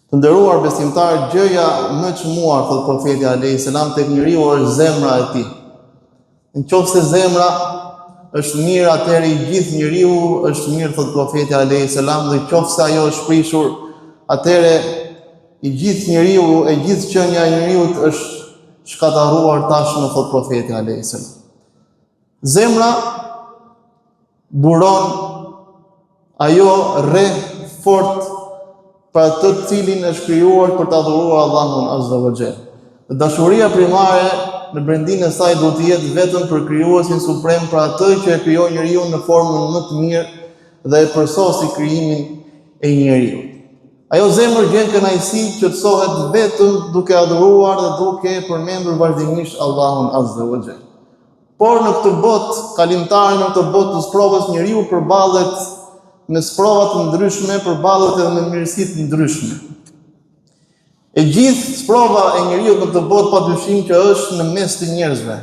Të nderuar besimtar, gjëja më e çmuar, thot profeti alayhis salam, tek njeriu është zemra e tij. Nëse zemra është mirë, atëherë i gjithë njeriu është mirë, thot profeti alayhis salam, dhe nëse ajo është prishur, atëherë i gjithë njeriu, e gjithë qenia e njeriu është shkatërruar tashmë, thot profeti alayhis salam. Zemra buron ajo rre fort për atë të cilin është krijuar për të adhuruar Allahun Azza wa Jall. Dashuria primare në brendinë e saj duhet të jetë vetëm për krijuesin suprem, për atë që e krijoi njeriu në formën më të mirë dhe e përsosi krijimin e njeriu. Ajo zemër gjen kënaqësi që të sohet vetëm duke adhuruar dhe duke përmendur vazhdimisht Allahun Azza wa Jall. Por në këtë botë kalimtare, në këtë botë të sprovës, njeriu përballet me sprova të ndryshme, përballet edhe me mirësi të ndryshme. E gjithë sprova e njeriu në këtë botë padyshim që është në mes të njerëzve.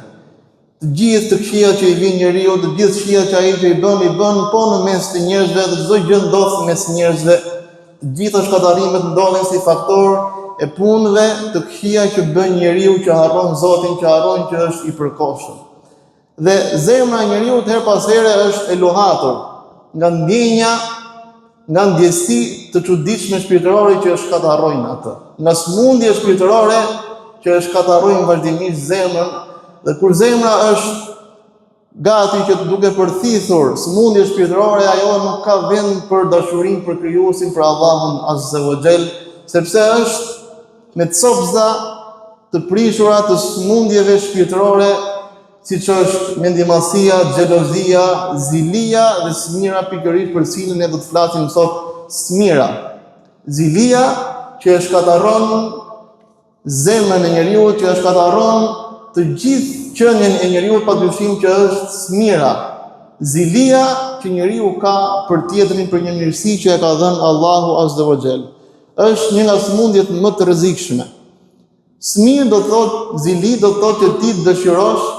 Të gjithë të këqijat që i vijnë njeriu, të gjithë këqijat që ai që i bën po në mes të njerëzve, dhe çdo gjë ndodh mes njerëzve. Të gjitha shkatërimet ndodhin si faktor e punëve të këqija që bën njeriu, që harron Zotin, që harron që është i përkohshëm. Dhe zemra e njeriu her pas here është e luhatur nga ndjenja, nga ndjesi të çuditshme shpirtërore që e shkatërrojnë atë, nga smundje shpirtërore që e shkatërrojnë vazhdimisht zemrën, dhe kur zemra është gati që të duke përthithur smundje shpirtërore, ajo nuk ka vend për dashurinë për krijuesin, për Allahun Azza wa Jall, sepse është me copëza të prishura të smundjeve shpirtërore, siç është mendjemasia, xhelozia, zilia dhe smira, pikërisht për cilën ne do të flasim sot. Smira, zilia që e shkatërron zemrën e njeriu, që e shkatërron të gjithë qenien e njeriu, padyshim që është smira. Zilia që njeriu ka për tjetrin, për një mirësi që e ka dhënë Allahu Azza wa Jall, është një nga smundjet më të rrezikshme. Smir do të thotë, zili do të thotë që ti dëshirosh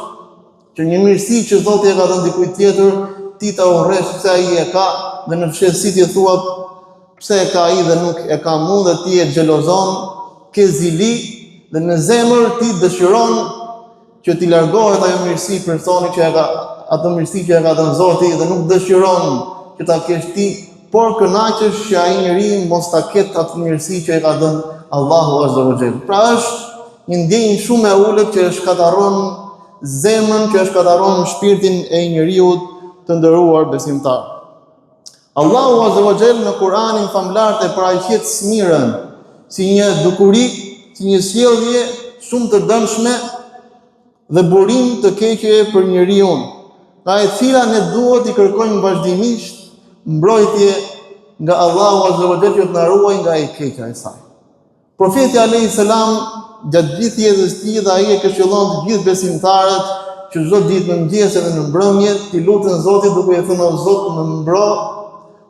që një mirësi që Zoti e ka dhënë dikujt tjetër, ti ta urresh pse ai e ka, dhe në fshehësi ti thua pse e ka ai dhe nuk e ka mua, dhe ti e xhelozon, ke zili, dhe në zemër ti dëshiron që ti largohet ajo mirësi personi që e ka, atë mirësi që e ka dhënë Zoti, dhe nuk dëshiron që ta kesh ti, por kënaqesh që ai njeri mos ta ketë atë mirësi që e ka dhënë Allahu Azza wa Jall. Pra është një ndjenjë shumë e ulët që e shkatërron zemrën, që e shkatërron shpirtin e njeriu të nderuar besimtar. Allahu Azza wa Jall në Kur'anin famlar e paraqet smirën si një dukuri, si një sjellje shumë të dëmshme dhe burim të keqe për njeriu, nga e cila ne duhet i kërkojmë vazhdimisht mbrojtje nga Allahu Azza wa Jall që të na ruajë nga e keqja e saj. Profeti alayhis salam gjatë gjithë jetës së tij, dhe ai e këshillon të gjithë besimtarët që çdo ditë në mëngjes edhe në mbrëmje ti lutën Zotit duke i thënë: O Zot, më mbro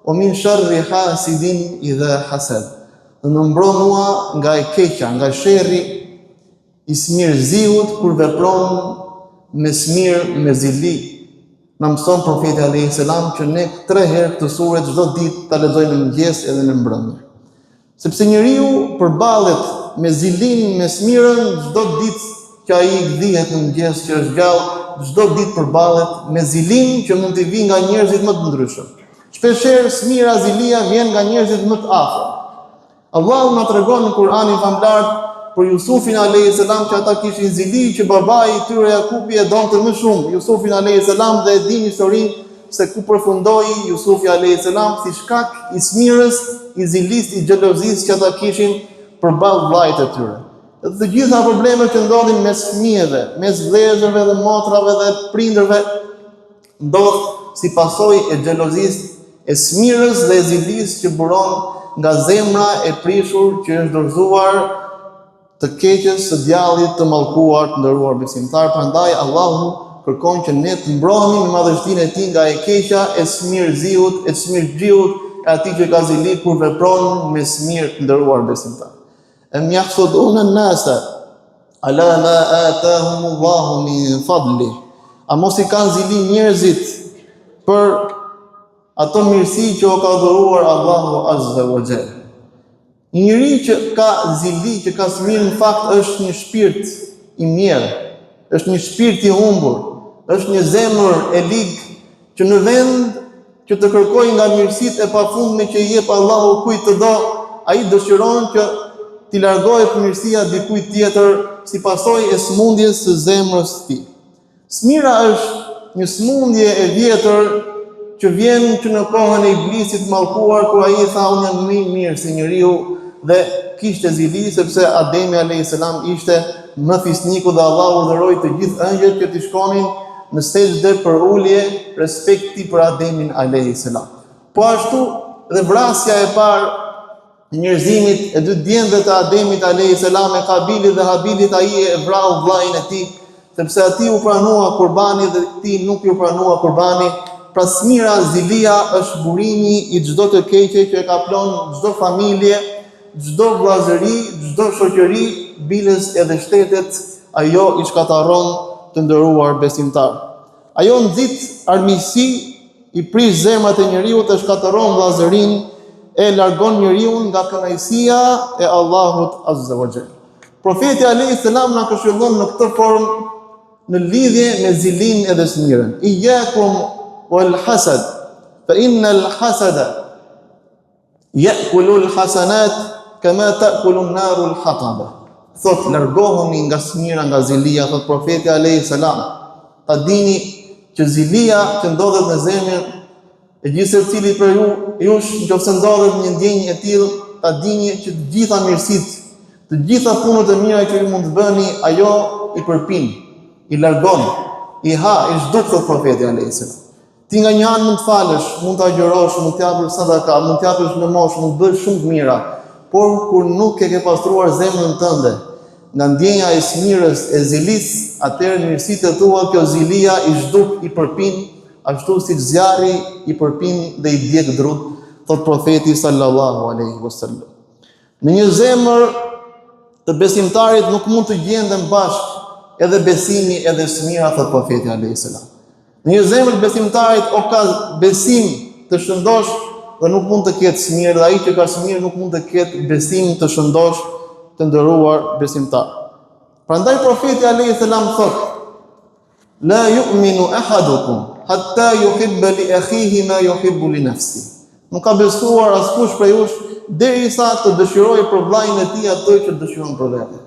o min sharri hasidin idha hasad. Dhe më mbro mua nga e keqja, nga sherri i smirëziut kur vepron me smir, me zili. Na mëson profeti alayhis salam që ne 3 herë këtë sure çdo ditë ta lexojmë në mëngjes edhe në mbrëmje. Sepse njeriu përballet me zilin, me smirën, çdo ditë që ai gdhihet në mëngjes, që është gjallë, çdo ditë përballet me zilin që mund të vijë nga njerëzit më të ndryshëm. Shpeshherë smira, zilia vjen nga njerëzit më të afër. Allahu na tregon në Kur'anin famlar për Jusufin alayhis salam që ata kishin zili, që babai i tyre Jakubi e donte më shumë Jusufin alayhis salam, dhe e dini historinë se ku përfundoi Jusufi alayhis salam si shkak i smirës, i zilis, i xhelozisë që ata kishin përballë vllajt e tyre. Dhe të gjitha problemet që ndodhin mes fëmijëve, mes vëllezërve dhe motrave dhe prindërve, ndodh si pasojë e xhelozisë, e smirës dhe e zilisë që buron nga zemra e prishur që është dorëzuar të keqes së djallit të mallkuar, të nderuar besimtar. Prandaj Allahu kërkon që ne të mbrohemi me madhështinë e tij nga e keqja, e smirëziut, e smirëxhiut, e atij që ka zili kur vepron me smir, të nderuar besimtar. Em yahsuduna an-nasa ala ma atahum Allahu min fadli. A mos i kanë zili njerëzit për ato mirësi që o ka dhuruar Allahu Azza wa Jall. Një njeri që ka zili, që ka smir, në fakt është një shpirt i mirë, është një shpirt i humbur, është një zemër e ligë që në vend që të kërkoj nga mirësitë e pafundme që i jep Allahu kujt të do, ai dëshiron që t'i largohet mirësia dikujt tjetër si pasojë e smundjes së zemrës së tij. Smira është një smundje e vjetër që vjen që në kohën e iblisit mallkuar, kur ai tha unë jam më i mirë se njeriu dhe kishte zili sepse Ademi alayhis salam ishte më fisniku dhe Allahu urdhëroi të gjithë ëngjëjt që t'i shkonin në sejdë për ulje respekti për Ademin alayhis salam. Po ashtu dhe vrasja e parë e njerëzimit e dy djemve të Ademit alayhis salam e Kabilit dhe Habilit, ai e vrau vllain e tij sepse atij u pranua qurbani dhe këtij nuk u pranua qurbani. Pra smira, zilia është burimi i çdo të keqe që e kaplon çdo familje, çdo vllazëri, çdo shoqëri, biles edhe shtetet, ajo i shkataron të nderuar besimtar. Ajo nxit armiqësi, i prish zemrat e njeriu, të shkataron vllazërinë, e largon njeriu nga kënaqësia e Allahut Azza wa Jall. Profeti alayhis salam na këshillon në këtë formë në lidhje me zilin edhe smirën. Iyyakum wal hasad, fa inna al hasada ya'kulu al hasanat kama ta'kulu an-naru al hataba. Thot largohuni nga smira, nga zilia, thot profeti alayhis salam. Ta dini që zilia që ndodhet në zemër e gjithë secili për jush, nëse ndodhet një ndjenjë e tillë, ta dini që të gjitha mirësitë, të gjitha punët e mira që ju mund të bëni, ajo i përpin, i largon, i ha, i zhduk, thot profeti alayhis salam. Ti nga një anë mund të falësh, mund të agjërosh, mund të japësh sadaka, mund të japësh lëmosh, mund të bësh shumë të mira, por kur nuk e ke pastruar zemrën tënde nga ndjenja e smirës, e zilis, atëherë mirësitë e tua, kjo zilia i zhduk, i përpin, ashtu si zjarri i përpin dhe i djeg drut, thot profeti sallallahu alaihi wasallam. Në një zemër të besimtarit nuk mund të gjenden bashkë edhe besimi edhe smira, thot profeti alayhis salam. Në një zemër të besimtarit o ka besim të shëndosh dhe nuk mund të ketë smirë, dhe ai që ka smirë nuk mund të ketë besim të shëndosh, të nderuar besimtar. Prandaj profeti alayhis salam thot: la yu'minu ahadukum hatta yuhibba li akhihi ma yuhibbu li nafsi. Nuk ka besuar askush prej jush derisa të dëshirojë për vllajën e tij atë që dëshiron për vete.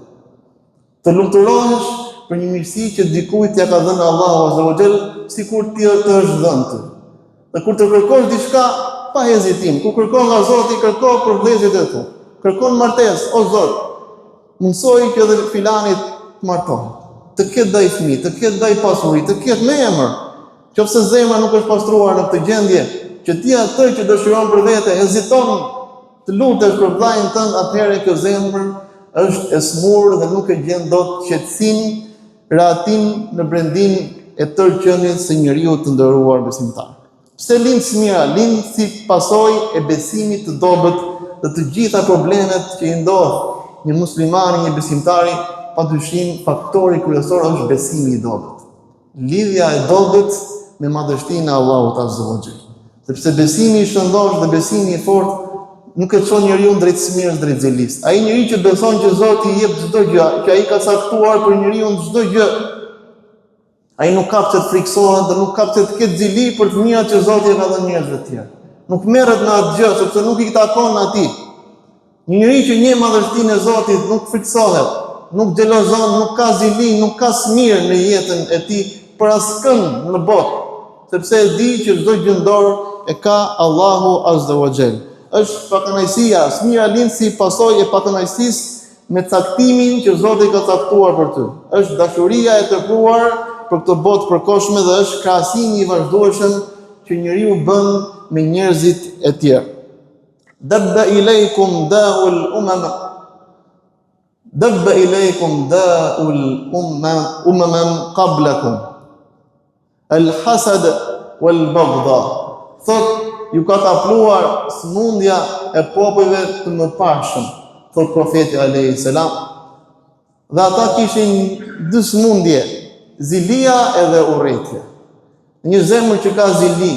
Të lumturohesh për një mirësi që dikujt ja ka dhënë Allahu Azza wa Jall, sikur ti të është dhënë ty. Dhe kur të kërkosh diçka pa hezitim, kur kërkon nga Zoti, kërko për vëllezërit e tu. Kërkon martesë, o Zot, mundsoj që edhe filanit të martohet, të ketë ndaj fëmijë, të ketë ndaj pasuri, të ketë me emër. Qofse zemra nuk është pastruar në këtë gjendje, që ti atë që dëshiron për vete, heziton të lutesh për vllajën tënd, atëherë kjo zemër është e smurë dhe nuk e gjen dot qetësinë, rahatin në brendin e tërë qenies së njeriu të nderuar besimtar. Pse lind smira? Lind si pasojë e besimit të dobët dhe të gjitha problemet që i ndodh një muslimani, një besimtari, padyshim faktori kryesor është besimi i dobët. Lidhja e dobët me madhështinë e Allahut Azza wa Jall. Sepse besimi i shëndosh dhe besimi i fortë nuk e çon njeriu drejt smirës, drejt zelis. Ai njeriu që beson që Zoti i jep çdo gjë, që ai ka caktuar për njeriu çdo gjë, ai nuk ka pse të friksohet dhe nuk ka pse të ketë zili për të mirat që Zoti i ka dhënë njerëzve të tjerë. Nuk merret me atë gjë sepse nuk i takon atij. Një njeri që njeh madhështinë e Zotit nuk friksohet, nuk xhelozon, nuk ka zili, nuk ka smir në jetën e tij për askënd në botë, sepse e di që çdo gjendor e ka Allahu Azza wa Jall. Është pakënaqësia, smira lind si pasojë e pakënaqësisë me caktimin që Zoti ka caktuar për ty. Është dashuria e tepruar për këtë botë përkohshme dhe është krahasimi i vazhdueshëm që njeriu bën me njerëzit e tjerë. Dabba ilaykum da'ul umam. Dabba ilaykum da'ul umam qablakum. Al-hasad wal-baghdha. Thot ju ka kapluar smundja e popujve të mëparshëm, thot profeti alayhis salam. Dhe ata kishin dy smundje, zilia edhe urrëtia. Një zemër që ka zili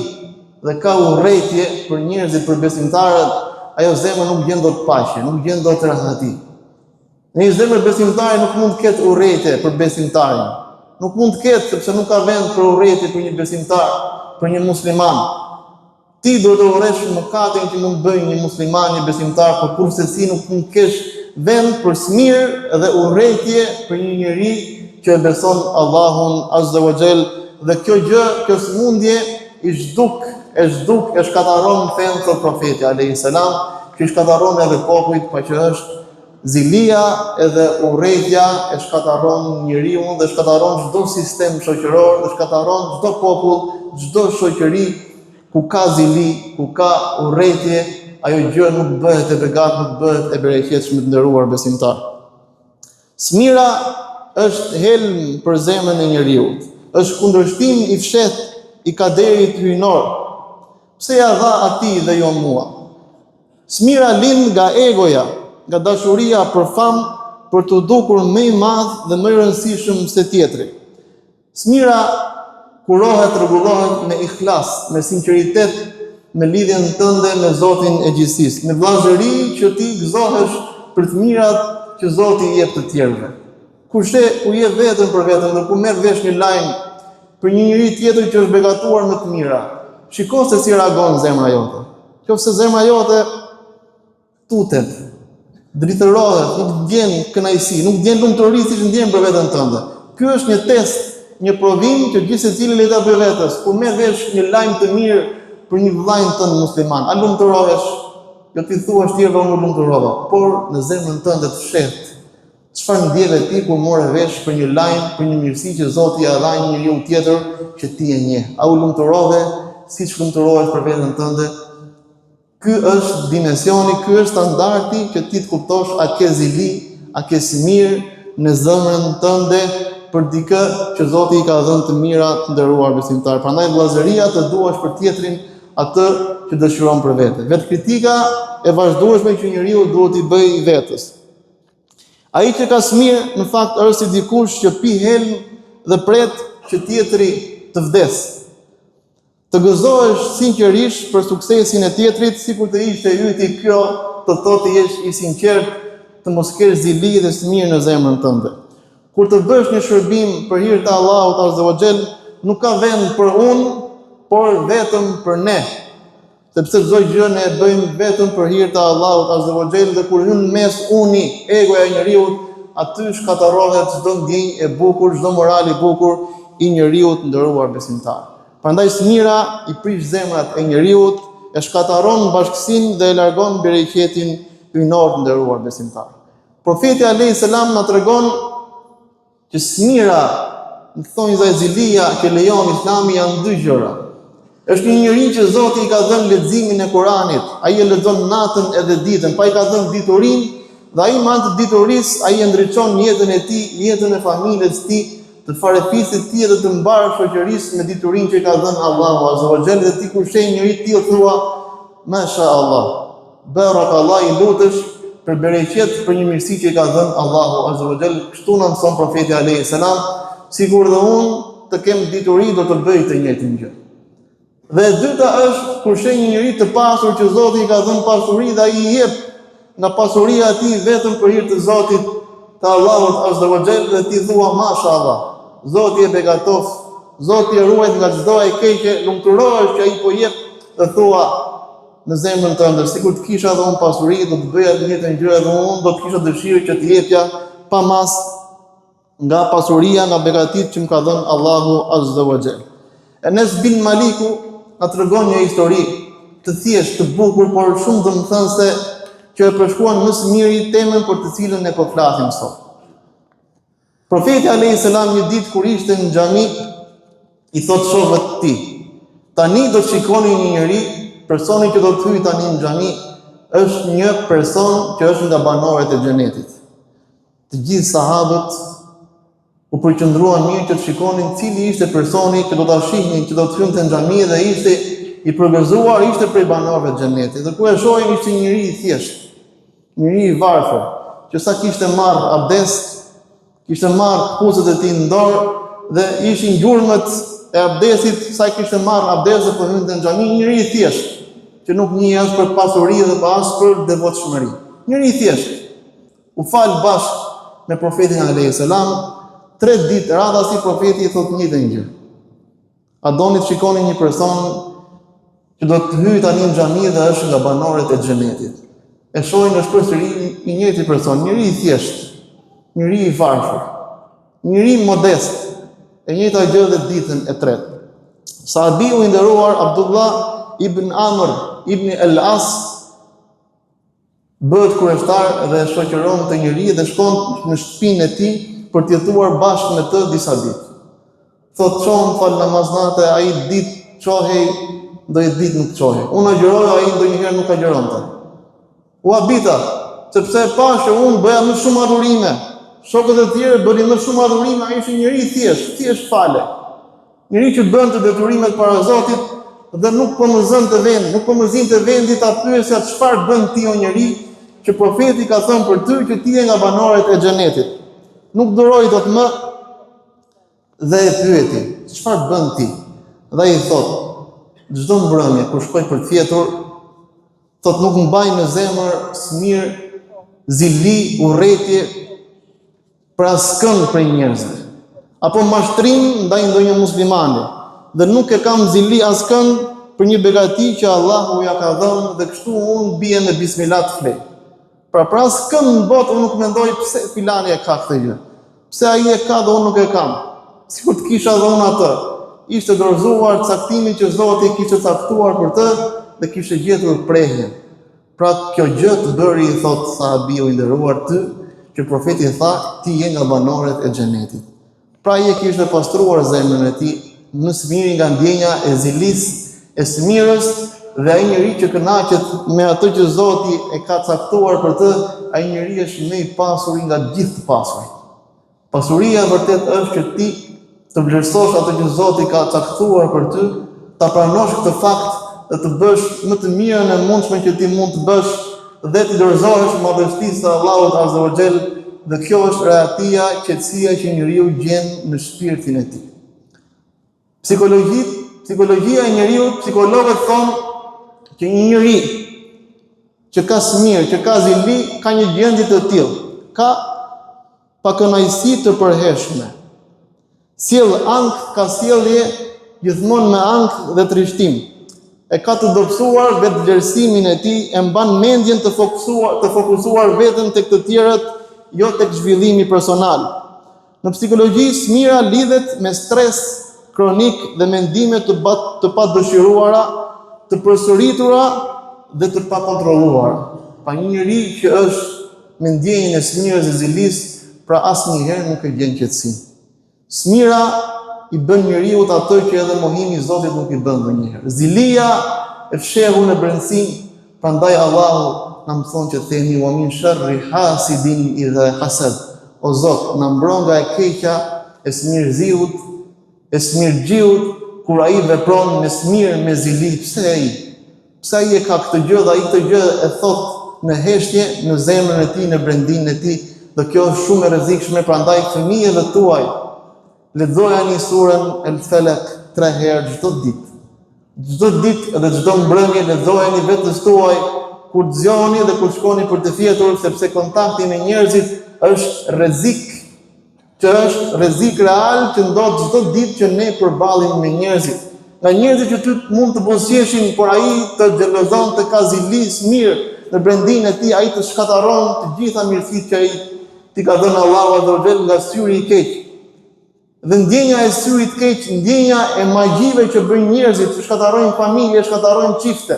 dhe ka urrëtie për njerëzit, për besimtarët, ajo zemër nuk gjen dot paqe, nuk gjen dot rahati. Në një zemër besimtare nuk mund të ketë urrëtie për besimtarin. Nuk mund të ketë sepse nuk ka vend për urrëtie për një besimtar, për një musliman. Ti duhet të urresh mëkatin që mund të bëjë një musliman, një besimtar, por kurse si nuk mund të kesh vend për smir dhe urrëtie për një njeri që e beson Allahun Azza wa Jall, dhe kjo gjë, kjo smundje e shkataron fen të profeti alayhis salam, që shkataron edhe popujt, pa që është zilia edhe urrëtia e shkataron njeriu dhe shkataron çdo sistem shoqëror, dhe shkataron çdo popull, çdo shoqëri ku ka zili, ku ka urrëtie, ajo gjë nuk bëhet e begat, nuk bëhet e bereqetshme, të nderuar besimtar. Smira është helm për zemrën e njeriu, është kundërshtim i fshehtë i kaderit hyjnor. Pse ja dha atij dhe jo mua? Smira lind nga egoja, nga dashuria për famë, për të dukur më i madh dhe më i rëndësishëm se tjetri. Smira kurohet, rregullohet me ikhlas, me sinqeritet, me lidhjen tënde me Zotin e gjithësisë, me vllazëri që ti gëzohesh për të mirat që Zoti i jep të tjerëve. Ku je vetëm për veten, dhe ku merr vesh një lajm për një njeri tjetër që është begatuar me të mira, shiko se si reagon zemra jote. Nëse zemra jote tutet, dritërohet, nuk ndjen kënaqësi, nuk ndjen lumturi siç ndjen për veten tënde. Ky është një test, një provim që gjithë secili le ta bëj vetes. Kur merr vesh një lajm të mirë për një vllajën tënd musliman, a lumturohesh? Jo ti thuash tjerëve unë lumturova, por në zemrën tënde të fshehtë, çfarë ndjeve ti kur morë vesh për një lajm, për një mirësi që Zoti ia dha një njeriu tjetër që ti e njeh? A u lumturove siç lumturohesh për veten tënde? Ky është dimensioni, ky është standardi që ti të kuptosh a ke zili, a ke smir në zemrën tënde për dikë që Zoti i ka dhënë të mira, të nderuar besimtar. Prandaj vllazëria të duash për tjetrin atë që dëshiron për vete. Vetkritika e vazhdueshme që njeriu duhet i bëjë i vetes. Ai që ka smir në fakt është si dikush që pi helm dhe pret që tjetri të vdes. Të gëzohesh sinqerisht për suksesin e tjetrit, sikur të ishte yti, kjo të thotë të jesh i sinqert, të mos kesh zili dhe smir në zemrën tënde. Kur të bësh një shërbim për hir të Allahut Azza wa Jall, nuk ka vend për unë, por vetëm për ne. Sepse çdo gjë ne e bëjmë vetëm për hir të Allahut Azza wa Jall, dhe kur hyn mes uni, egoja e njeriu, aty shkatërrohet çdo ndjenjë e bukur, çdo moral i bukur i njeriu të nderuar besimtar. Prandaj smira i prish zemrat e njeriu, e shkataron bashkësinë dhe e largon bereqetin hyjnor të nderuar besimtar. Profeti alayhis salam na tregon që smira, në thonjza e zilia që lejon Islami, janë dy gjëra. Është një njeri që Zoti i ka dhënë leximin e Kuranit, ai e lexon natën edhe ditën, pa i ka dhënë diturinë, dhe ai me anë të diturisë ai e ndriçon jetën e tij, jetën e familjes së tij, të farefisit tij dhe të mbarë shoqërisë me diturinë që i ka dhënë Allahu Azza wa Jall, dhe ti kur sheh njëri tillë thua Masha Allah, barakallahu, i lutesh për bereqet, për një mirësi që i ka dhënë Allahu Azza wa Jall. Kështu na mëson profeti alayhis salam, sikur dhe unë të kem dituri do të bëj të njëjtën gjë. Dhe e dyta është kur sheh një njeri të pasur që Zoti i ka dhënë pasuri dhe ai i jep nga pasuria e tij vetëm për hir të Zotit, të Allahut Azza wa Jall, dhe ti thua Masha Allah, Zoti e begatof, Zoti e ruajt nga çdo e keqe, lumturohesh që ai po jep, dhe thua në zemrën tënde, sikur të kisha edhe unë pasuri, do të bëja të njëjtën gjë edhe unë, do të kisha dëshirë që të jepja pa mas nga pasuria, nga begatit që më ka dhënë Allahu Azza wa Jall. Enes bin Maliku na tregon një histori të thjeshtë, të bukur, por shumë domethënëse, që e përshkruan më së miri temën për të cilën ne po flasim sot. Profeti alayhis salam një ditë kur ishte në xhami, i thot shokëve të tij: "Tani do të shikoni një njeri, personi që do të hyjë tani në xhami është një person që është nga banorët e xhenetit." Të gjithë sahabët u përqendruan mirë që të shikonin cili ishte personi që do ta shihnin, që do të hynte në xhami dhe ishte i përgëzuar, ishte prej banorëve të xhenetit. Dhe kur e shohin ishte një njeri i thjeshtë, një njeri i varfër, që sa kishte marrë abdes, kishte marrë kputucët e tij në dorë dhe ishin gjurmët e abdesit, sa kishte marrë abdes dhe po hynte në xhami, një njeri i thjeshtë. që nuk njeh as për pasuri dhe as për devotshmëri. Njëri i thjesht u fal bashkë me profetin alayhis salam, 3 ditë radha si profeti i thotë njëjtën gjë. A doni të shikoni një person që do të hyjë tani në xhami dhe është nga banorët e xhenetit. E shohin në shpërthërim i njëjti person, njëri i thjesht, njëri i varfër, njëri modest, e njëjta gjë dhe ditën e tretë. Sahabiu i nderuar Abdullah ibn Amr ibn al-As bëhet kurioztar dhe shoqëron të njëri dhe shkon në shtëpinë e tij për të jetuar bashkë me të disa ditë. Thotë çon fal namaznate, ai ditë çohej, do i ditë nuk çohej. Unë agjëroj, ai ndonjëherë nuk agjëronte. U habita, sepse pa që unë bëja më shumë adhurime. Shokët e tjerë bënin më shumë adhurime, ai ishte njëri i thjesht fale. Njëri që bënte deturimet para Zotit dhe nuk po mëzonte vendin, nuk po mëzinte vendi ta pyesja çfarë bën ti o njeri që profeti ka thënë për ty që ti je nga banorët e xhenetit. Nuk duroi dot më dhe e pyeti, çfarë bën ti? Dhe ai thotë, çdo mbrëmje kur shkoj për të fjetur, thotë nuk mbaj në zemër smir, zili, urrëtie për askën prej njerëzve, apo mashtrim ndaj ndonjë muslimani, dhe nuk e kam zili askën për një begati që Allahu ja ka dhënë dhe kështu unë bie me bismillah të flej. Pra askën në botë unë nuk mendoj pse filani e ka këtë gjë, pse ai e ka dhe unë nuk e kam. Sikur të kisha dhënë atë, ishte dorëzuar caktimin që Zoti kishte caktuar për të dhe kishte gjetur prehjen. Pra kjo gjë të bëri, i thot sahabiu i nderuar ty, që profeti tha, ti je nga banorët e xhenetit. Pra ai e kishte pastruar zemrën e tij në smirin nga ndjenja e zilis, e smirës, dhe ai njeri që kënaqet me atë që Zoti e ka caktuar për të, ai njeri është më i pasur nga gjithë të pasurit. Pasuria vërtet është që ti të vlerësosh atë që Zoti ka caktuar për ty, ta pranosh këtë fakt dhe të bësh më të mirën e mundshme që ti mund të bësh dhe të dorëzohesh madhështisë së Allahut Azza wa Jall, dhe kjo është rehatia, qetësia që njeriu gjen në shpirtin e tij. Psikologjia e njeriu, psikologët thonë që një njeri që ka smir, që ka zili, ka një gjendje të tillë, ka pakënaqësi të përhershme. Sjell ankth, ka sjellje gjithmonë me ankth dhe trishtim. E ka të dobësuar vetëvlerësimin e tij, e mban mendjen të fokusuar veten tek të tjerët, jo tek zhvillimi personal. Në psikologji, smira lidhet me stres kronik dhe mendime të padëshiruara, të përsëritura dhe të pakontrolluara. Pa një njeri që është me ndjenjën e smirës e zilis, pra asnjëherë nuk e gjen qetësinë. Smira i bën njeriu atë që edhe mohimi i Zotit nuk i bën ndonjëherë. Zilia e fshehur në brendësinë, prandaj Allahu na mëson që themi wa min sharri hasidin idha hasad. O Zot, na mbron nga e keqja e smirëziut, e smirëgjiut, kur ai vepron me smirë, me zili. Pse ai? Pse ai e ka këtë gjë dhe ai këtë gjë e thot në heshtje, në zemrën e tij, në brendinën e tij, dhe kjo është shumë e rrezikshme, prandaj fëmijëve tuaj lexojani surën El-Falaq 3 herë çdo ditë. Çdo ditë dhe çdo mbrëmje lexojani vetes tuaj kur të zgjoni dhe kur shkoni për të fjetur, sepse kontakti me njerëzit është rrezik real që ndodh çdo ditë që ne përballim me njerëzit. Nga njerëzit që ty mund të buzëqeshin, por ai të xhelozon, të ka zilis mirë në brendinën e tij, ai të shkataron të gjitha mirësitë që ai ti ka dhënë Allahu Azza wa Jall nga syri i keq. Dhe ndjenja e syrit keq, ndjenja e magjive që bëjnë njerëzit, që shkatarojnë familje, shkatarojnë çifte,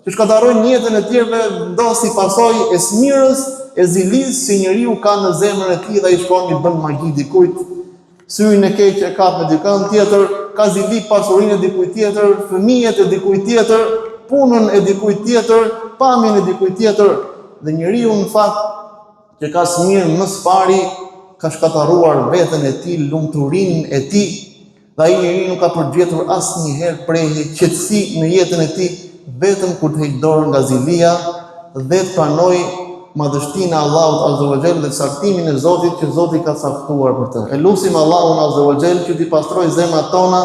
që shkatarojnë jetën e tjerëve, ndos si pasojë e smirës, e zilis që njeriu ka në zemrën e tij dhe ai shkon i bën magji dikujt. Syrin e keq e kap me dikën tjetër, ka zili pasurinë e dikujt tjetër, fëmijët e dikujt tjetër, punën e dikujt tjetër, pamjen e dikujt tjetër, dhe njeriu në fakt që ka smir më së pari ka shkataruar veten e tij, lumturinë e tij, dhe ai njeriu nuk ka përgjetur asnjëherë prehje qetësi në jetën e tij, vetëm kur të heq dorë nga zilia dhe të pranoj madhështinë e Allahut Azza wa Jall dhe saktimin e Zotit që Zoti ka caktuar për të. E lutim Allahun Azza wa Jall që t'i pastrojë zemrat tona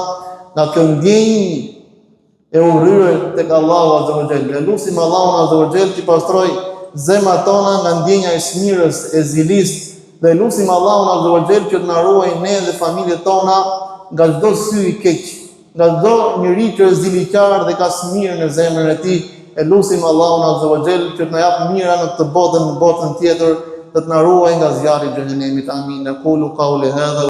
nga kjo ndjenjë e urryer tek Allahu Azza wa Jall. Lutim Allahun Azza wa Jall t'i pastroj zemrat tona nga ndjenja e smirës, e zilisë, dhe lutim Allahun Azza wa Jall që të na ruajë ne dhe familjet tona nga çdo sy i keq, nga çdo njeri që është ziliqar dhe ka smirë në zemrën e tij. E lutim Allahun Azza wa Jall që të na jap mira në këtë botë, në botën tjetër, të na ruajë nga zjarri i xhenemit. Amin. Aqulu qawli hadha